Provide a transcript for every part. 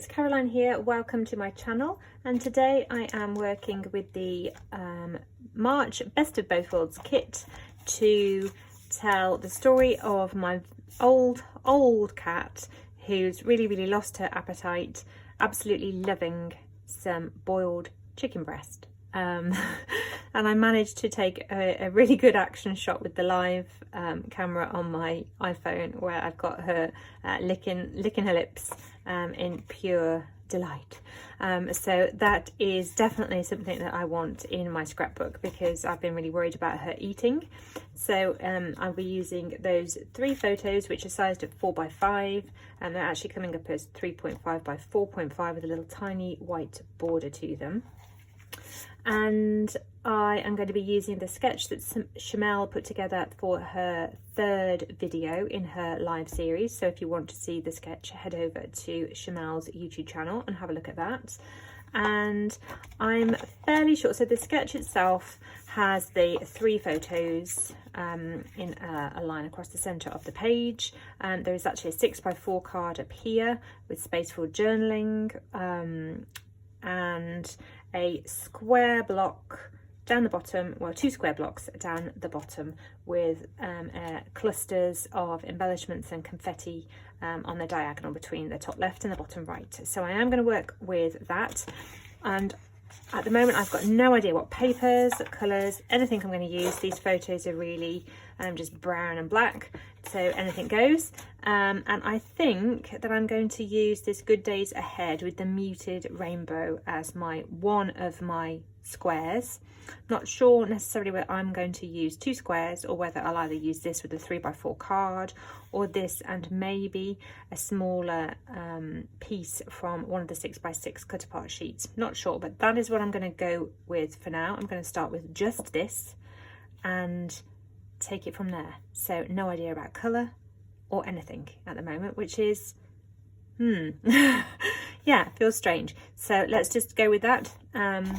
it's Caroline here. Welcome to my channel, and today I am working with the March Best of Both Worlds kit to tell the story of my old cat who's really lost her appetite, absolutely loving some boiled chicken breast. And I managed to take a really good action shot with the live camera on my iPhone, where I've got her licking her lips in pure delight. So that is definitely something that I want in my scrapbook, because I've been really worried about her eating. So I'll be using those 3 photos, which are sized at 4x5, and they're actually coming up as 3.5 by 4.5 with a little tiny white border to them. And I am going to be using the sketch that Shamel put together for her 3rd video in her live series. So if you want to see the sketch, head over to Shamel's YouTube channel and have a look at that. And I'm fairly sure, so the sketch itself has the 3 photos in a line across the centre of the page, and there is actually a 6x4 card up here with space for journaling, and a square block down the bottom, well, 2 square blocks down the bottom with clusters of embellishments and confetti on the diagonal between the top left and the bottom right. So I am going to work with that, and at the moment I've got no idea what papers, colours, anything I'm going to use. These photos are really just brown and black, so anything goes. And I think that I'm going to use this Good Days Ahead with the muted rainbow as one of my squares. Not sure necessarily whether I'm going to use 2 squares, or whether I'll either use this with a 3x4 card, or this and maybe a smaller piece from one of the 6x6 cut apart sheets. Not sure, but that is what I'm going to go with for now. I'm going to start with just this and take it from there. So no idea about colour or anything at the moment, which is yeah, feels strange. So let's just go with that.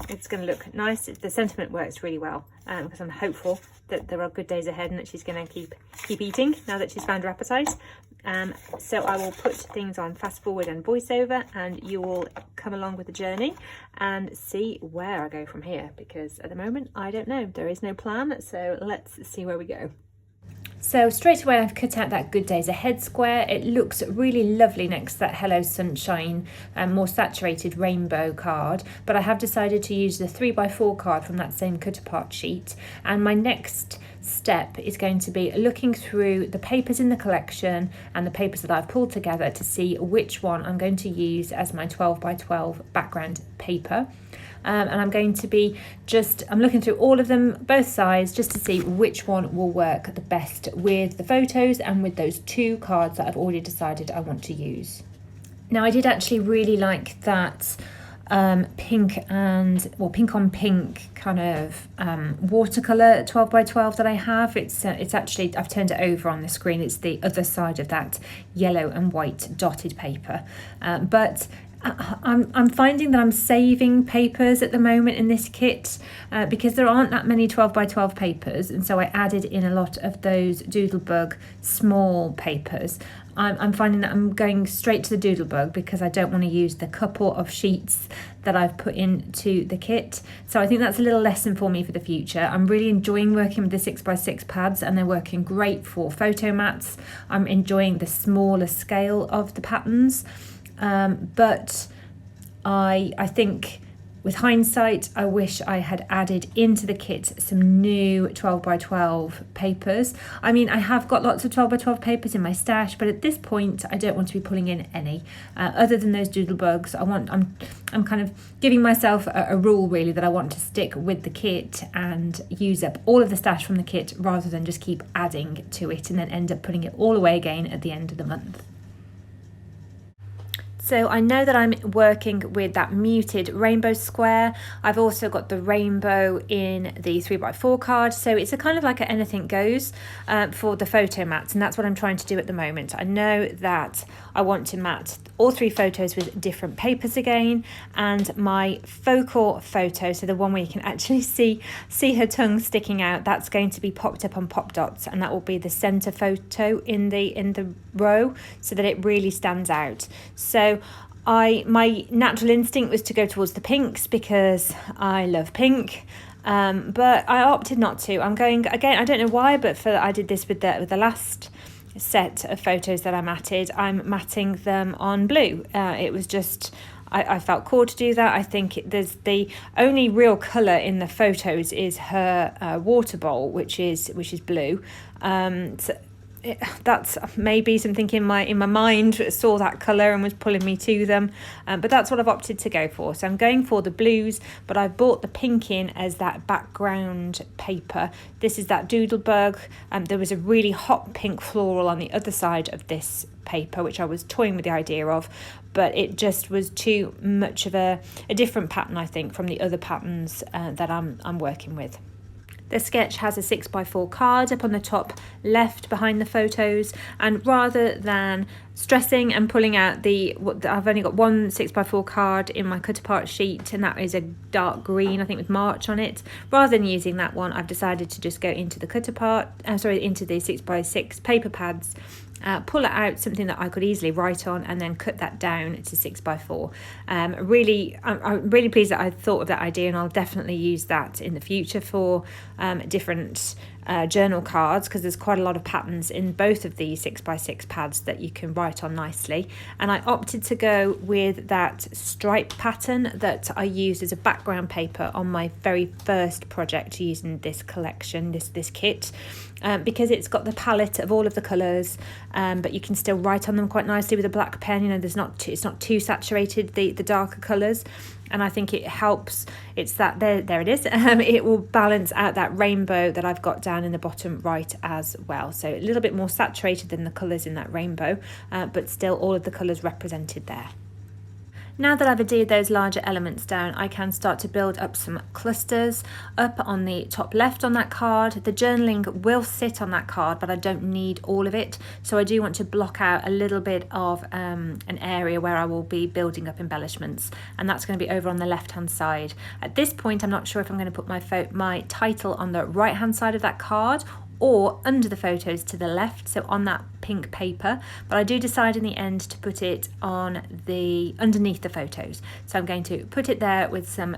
It's going to look nice. The sentiment works really well, because I'm hopeful that there are good days ahead and that she's going to keep eating now that she's found her appetite. So I will put things on fast forward and voiceover, and you will come along with the journey and see where I go from here, because at the moment I don't know. There is no plan, so let's see where we go. So straight away I've cut out that Good Days Ahead square. It looks really lovely next to that Hello Sunshine more saturated rainbow card, but I have decided to use the 3x4 card from that same cut apart sheet. And my next step is going to be looking through the papers in the collection and the papers that I've pulled together to see which one I'm going to use as my 12x12 background paper. And I'm going to be I'm looking through all of them, both sides, just to see which one will work the best with the photos and with those 2 cards that I've already decided I want to use. Now, I did actually really like that pink on pink kind of watercolor 12x12 that I have. It's actually, I've turned it over on the screen. It's the other side of that yellow and white dotted paper, but I'm finding that I'm saving papers at the moment in this kit, because there aren't that many 12x12 papers, and so I added in a lot of those Doodlebug small papers. I'm finding that I'm going straight to the Doodlebug because I don't want to use the couple of sheets that I've put into the kit. So I think that's a little lesson for me for the future. I'm really enjoying working with the 6x6 pads, and they're working great for photo mats. I'm enjoying the smaller scale of the patterns. But I think with hindsight, I wish I had added into the kit some new 12x12 papers. I mean, I have got lots of 12x12 papers in my stash, but at this point, I don't want to be pulling in any other than those Doodlebugs. I'm kind of giving myself a rule, really, that I want to stick with the kit and use up all of the stash from the kit, rather than just keep adding to it and then end up putting it all away again at the end of the month. So I know that I'm working with that muted rainbow square. I've also got the rainbow in the 3x4 card. So it's a kind of like an anything goes for the photo mats. And that's what I'm trying to do at the moment. I know that I want to mat all 3 photos with different papers again. And my focal photo, so the one where you can actually see her tongue sticking out, that's going to be popped up on pop dots. And that will be the center photo in the row, so that it really stands out. So My natural instinct was to go towards the pinks because I love pink, but I opted not to. I'm going again. I don't know why, but I did this with the last set of photos that I matted. I'm matting them on blue. It was just I felt cool to do that. I think there's the only real colour in the photos is her water bowl, which is blue. So that's maybe something in my mind saw that colour and was pulling me to them, but that's what I've opted to go for. So I'm going for the blues, but I've bought the pink in as that background paper. This is that Doodlebug. There was a really hot pink floral on the other side of this paper, which I was toying with the idea of, but it just was too much of a different pattern, I think, from the other patterns that I'm working with. The sketch has a 6x4 card up on the top left behind the photos, and rather than stressing and pulling out I've only got one 6x4 card in my cut apart sheet, and that is a dark green, I think with March on it. Rather than using that one, I've decided to just go into the into the 6x6 paper pads, pull it out, something that I could easily write on, and then cut that down to 6x4. I'm really pleased that I thought of that idea, and I'll definitely use that in the future for different journal cards, because there's quite a lot of patterns in both of these 6x6 pads that you can write on nicely. And I opted to go with that stripe pattern that I used as a background paper on my very first project using this collection, this kit, because it's got the palette of all of the colours, but you can still write on them quite nicely with a black pen. You know, it's not too saturated, the darker colours. And I think it helps. It's that there it is. It will balance out that rainbow that I've got down in the bottom right as well. So a little bit more saturated than the colours in that rainbow, but still all of the colours represented there. Now that I've adhered those larger elements down, I can start to build up some clusters up on the top left on that card. The journaling will sit on that card, but I don't need all of it. So I do want to block out a little bit of an area where I will be building up embellishments, and that's going to be over on the left-hand side. At this point, I'm not sure if I'm going to put my title on the right-hand side of that card or under the photos to the left, so on that pink paper, but I do decide in the end to put it on underneath the photos. So I'm going to put it there with some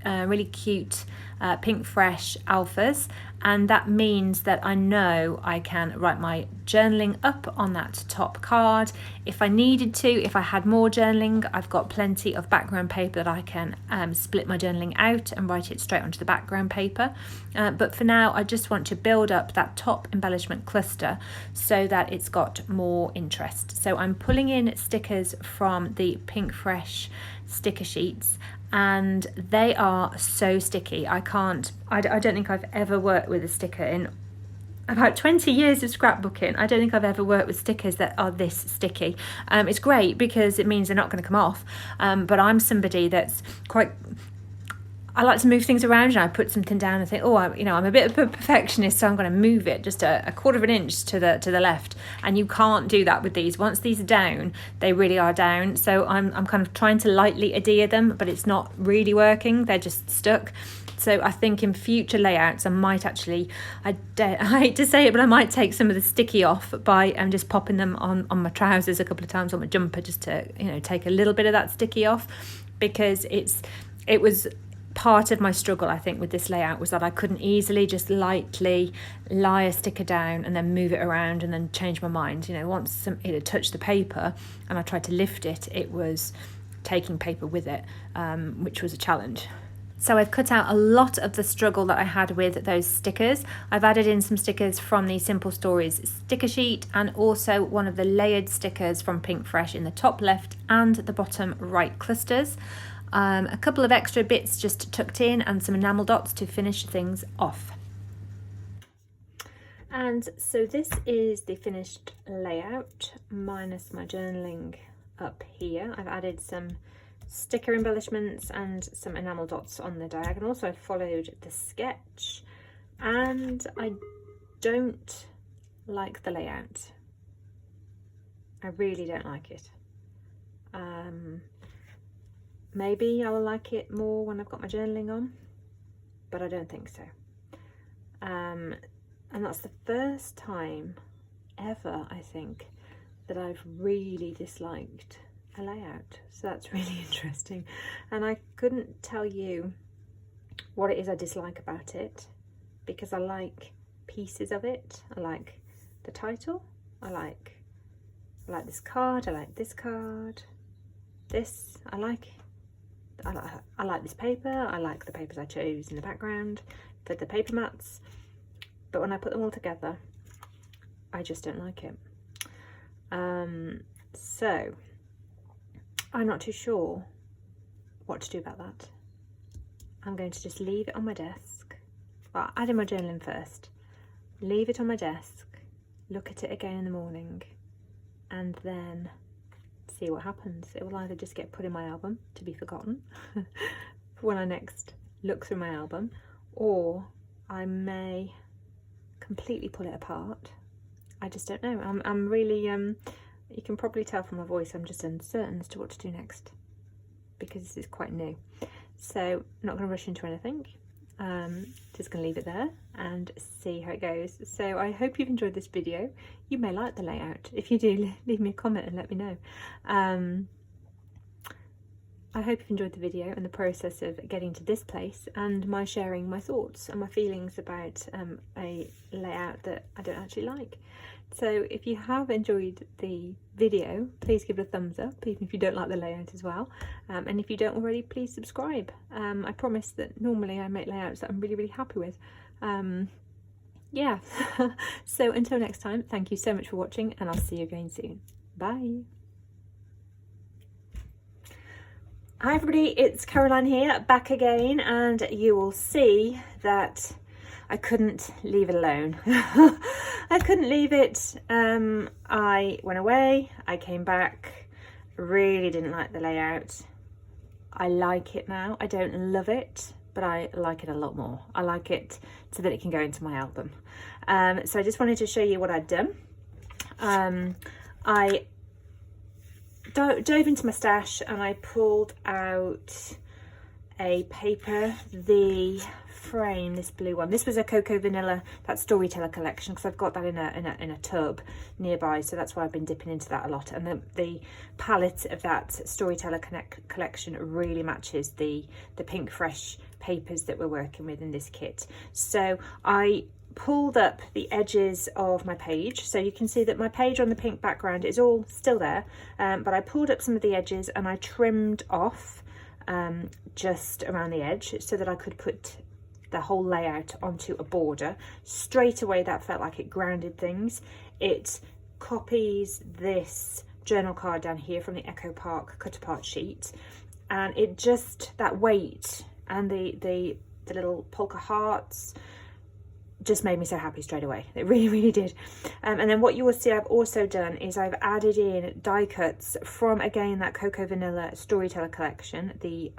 really cute pink fresh alphas, and that means that I know I can write my journaling up on that top card. If I needed to, if I had more journaling, I've got plenty of background paper that I can split my journaling out and write it straight onto the background paper. But for now, I just want to build up that top embellishment cluster so that it's got more interest. So I'm pulling in stickers from the Pink Fresh sticker sheets, and they are so sticky. I don't think I've ever worked with a sticker in about 20 years of scrapbooking. I don't think I've ever worked with stickers that are this sticky. It's great because it means they're not going to come off, but I'm somebody that's I like to move things around, and I put something down and think, I'm a bit of a perfectionist, so I'm going to move it just a quarter of an inch to the left. And you can't do that with these. Once these are down, they really are down. So I'm kind of trying to lightly adhere them, but it's not really working. They're just stuck. So I think in future layouts, I might actually, I hate to say it, but I might take some of the sticky off by just popping them on my trousers a couple of times, on my jumper, just to take a little bit of that sticky off, because it was part of my struggle, I think, with this layout, was that I couldn't easily just lightly lie a sticker down and then move it around and then change my mind. Once it had touched the paper and I tried to lift it, it was taking paper with it, which was a challenge. So I've cut out a lot of the struggle that I had with those stickers. I've added in some stickers from the Simple Stories sticker sheet, and also one of the layered stickers from Pink Fresh in the top left and the bottom right clusters. A couple of extra bits just tucked in, and some enamel dots to finish things off. And so this is the finished layout, minus my journaling up here. I've added some sticker embellishments and some enamel dots on the diagonal, so I followed the sketch, and I don't like the layout. I really don't like it. Maybe I will like it more when I've got my journaling on, but I don't think so. And that's the first time ever, I think, that I've really disliked a layout. So that's really interesting. And I couldn't tell you what it is I dislike about it, because I like pieces of it. I like the title, I like this card, I like this card, this, I like this paper, I like the papers I chose in the background for the paper mats, but when I put them all together, I just don't like it. So I'm not too sure what to do about that. I'm going to just leave it on my desk. Well, add in my journaling first, leave it on my desk, look at it again in the morning, and then see what happens. It will either just get put in my album to be forgotten for when I next look through my album, or I may completely pull it apart. I just don't know. I'm really, you can probably tell from my voice, I'm just uncertain as to what to do next, because this is quite new. So I'm not going to rush into anything. Just going to leave it there and see how it goes. So I hope you've enjoyed this video. You may like the layout. If you do, leave me a comment and let me know. I hope you've enjoyed the video and the process of getting to this place, and my sharing my thoughts and my feelings about a layout that I don't actually like. So if you have enjoyed the video, please give it a thumbs up, even if you don't like the layout as well. And if you don't already, please subscribe. I promise that normally I make layouts that I'm really, really happy with. Yeah, so until next time, thank you so much for watching, and I'll see you again soon. Bye. Hi everybody, it's Caroline here, back again, and you will see that I couldn't leave it alone. I couldn't leave it. I went away, I came back, really didn't like the layout. I like it now. I don't love it, but I like it a lot more. I like it so that it can go into my album. So I just wanted to show you what I'd done. I dove into my stash and I pulled out a paper, the frame, this blue one. This was a Cocoa Vanilla, that Storyteller collection, because I've got that in a tub nearby, so that's why I've been dipping into that a lot. And the palette of that Storyteller collection really matches the Pink Fresh papers that we're working with in this kit. So I pulled up the edges of my page, so you can see that my page on the pink background is all still there, but I pulled up some of the edges and I trimmed off just around the edge so that I could put the whole layout onto a border. Straight away that felt like it grounded things. It copies this journal card down here from the Echo Park cut apart sheet, and it just, that weight and the little polka hearts just made me so happy straight away. It really, really did. And then what you will see I've also done is I've added in die cuts from, again, that Cocoa Vanilla Storyteller collection, the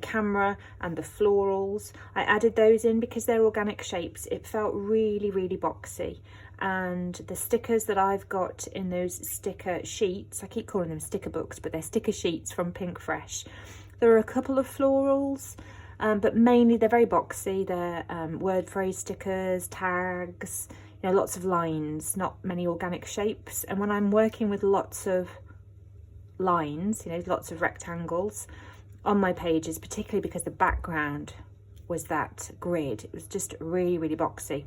camera and the florals. I added those in because they're organic shapes. It felt really, really boxy. And the stickers that I've got in those sticker sheets, I keep calling them sticker books, but they're sticker sheets from Pink Fresh. There are a couple of florals, but mainly they're very boxy. They're word phrase stickers, tags, you know, lots of lines, not many organic shapes. And when I'm working with lots of lines, you know, lots of rectangles on my pages, particularly because the background was that grid, it was just really, really boxy.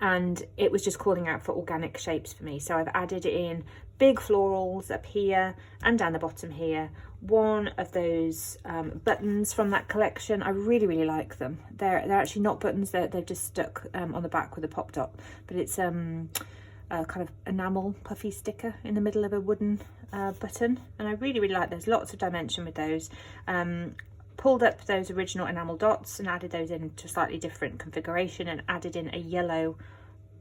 And it was just calling out for organic shapes for me. So I've added in big florals up here and down the bottom here. One of those buttons from that collection, I really, really like them. They're actually not buttons, they're just stuck on the back with a pop dot, but it's a kind of enamel puffy sticker in the middle of a wooden button, and I really, really like those. Lots of dimension with those. Pulled up those original enamel dots and added those into a slightly different configuration, and added in a yellow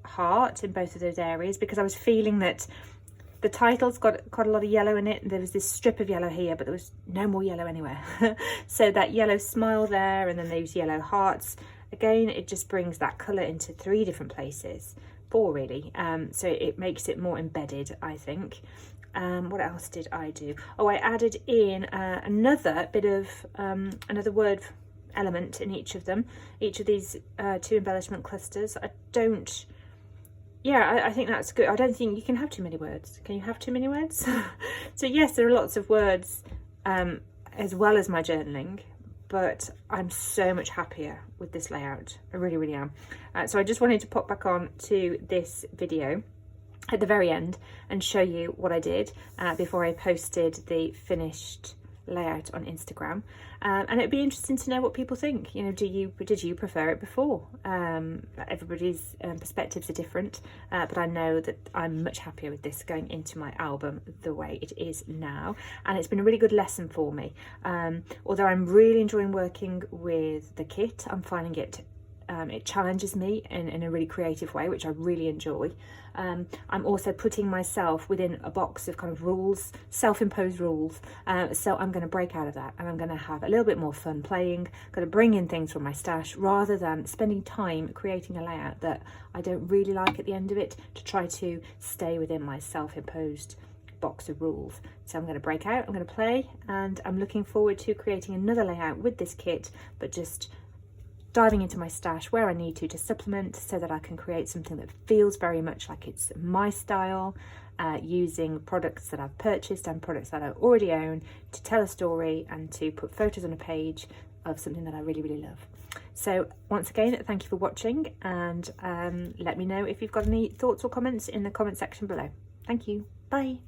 heart in both of those areas because I was feeling that the title's got quite a lot of yellow in it. There was this strip of yellow here, but there was no more yellow anywhere. So that yellow smile there, and then those yellow hearts. Again, it just brings that colour into 3 different places, 4 really. So it makes it more embedded, I think. What else did I do? Oh, I added in another bit of another word element in each of them, each of these 2 embellishment clusters. I don't yeah, I think that's good. I don't think you can have too many words. Can you have too many words? So yes, there are lots of words as well as my journaling, but I'm so much happier with this layout. I really, really am. So I just wanted to pop back on to this video at the very end and show you what I did before I posted the finished layout on Instagram, and it'd be interesting to know what people think. You know, did you prefer it before? Everybody's perspectives are different, but I know that I'm much happier with this going into my album the way it is now, and it's been a really good lesson for me. Although I'm really enjoying working with the kit, I'm finding it challenges me in a really creative way, which I really enjoy. I'm also putting myself within a box of kind of rules, self-imposed rules. So I'm going to break out of that, and I'm going to have a little bit more fun playing, going to bring in things from my stash rather than spending time creating a layout that I don't really like at the end of it, to try to stay within my self-imposed box of rules. So I'm going to break out, I'm going to play, and I'm looking forward to creating another layout with this kit, but just diving into my stash where I need to supplement, so that I can create something that feels very much like it's my style, using products that I've purchased and products that I already own to tell a story and to put photos on a page of something that I really, really love. So once again, thank you for watching, and let me know if you've got any thoughts or comments in the comment section below. Thank you. Bye.